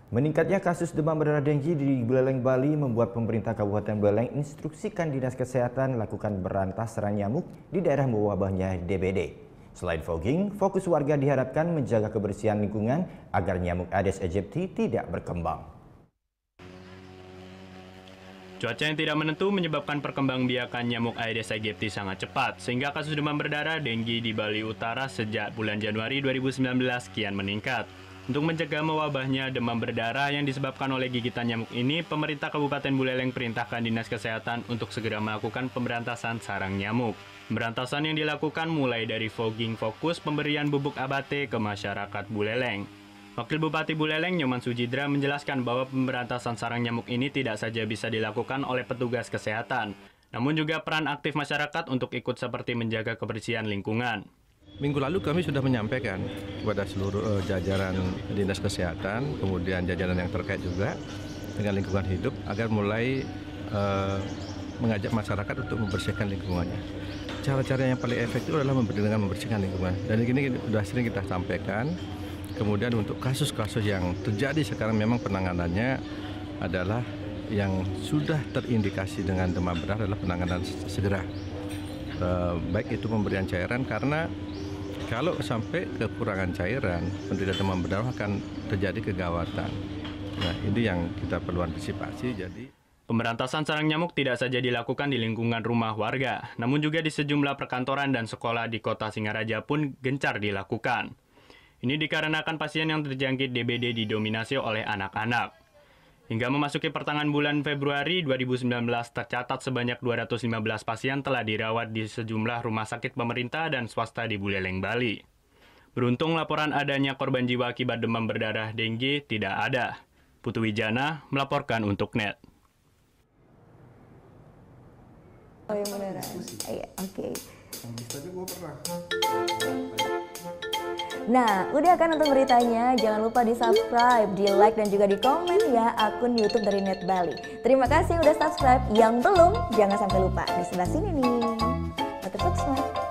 Meningkatnya kasus demam berdarah denggi di Buleleng, Bali membuat pemerintah Kabupaten Buleleng instruksikan Dinas Kesehatan lakukan berantas serang nyamuk di daerah mewabahnya DBD. Selain fogging, fokus warga diharapkan menjaga kebersihan lingkungan agar nyamuk Aedes aegypti tidak berkembang. Cuaca yang tidak menentu menyebabkan perkembangbiakan nyamuk Aedes aegypti sangat cepat, sehingga kasus demam berdarah denggi di Bali Utara sejak bulan Januari 2019 kian meningkat. Untuk mencegah mewabahnya demam berdarah yang disebabkan oleh gigitan nyamuk ini, pemerintah Kabupaten Buleleng perintahkan Dinas Kesehatan untuk segera melakukan pemberantasan sarang nyamuk. Pemberantasan yang dilakukan mulai dari fogging fokus pemberian bubuk abate ke masyarakat Buleleng. Wakil Bupati Buleleng, Nyoman Sujidra, menjelaskan bahwa pemberantasan sarang nyamuk ini tidak saja bisa dilakukan oleh petugas kesehatan, namun juga peran aktif masyarakat untuk ikut seperti menjaga kebersihan lingkungan. Minggu lalu kami sudah menyampaikan kepada seluruh jajaran Dinas Kesehatan, kemudian jajaran yang terkait juga dengan lingkungan hidup, agar mulai mengajak masyarakat untuk membersihkan lingkungannya. Cara-cara yang paling efektif adalah dengan membersihkan lingkungan. Dan ini sudah sering kita sampaikan. Kemudian untuk kasus-kasus yang terjadi sekarang memang penanganannya adalah yang sudah terindikasi dengan demam berdarah adalah penanganan segera. Baik itu pemberian cairan, karena kalau sampai kekurangan cairan, penderita demam berdarah akan terjadi kegawatan. Nah, ini yang kita perlu antisipasi. Pemberantasan sarang nyamuk tidak saja dilakukan di lingkungan rumah warga, namun juga di sejumlah perkantoran dan sekolah di kota Singaraja pun gencar dilakukan. Ini dikarenakan pasien yang terjangkit DBD didominasi oleh anak-anak. Hingga memasuki pertengahan bulan Februari 2019, tercatat sebanyak 215 pasien telah dirawat di sejumlah rumah sakit pemerintah dan swasta di Buleleng, Bali. Beruntung laporan adanya korban jiwa akibat demam berdarah denggi tidak ada. Putu Wijana melaporkan untuk NET. Oh yang beneran? Iya, oke. Nah, udah kan nonton beritanya? Jangan lupa di-subscribe, di-like, dan juga di-komen ya akun YouTube dari Net Bali. Terima kasih udah subscribe. Yang belum, jangan sampai lupa. Di sebelah sini nih. Subscribe.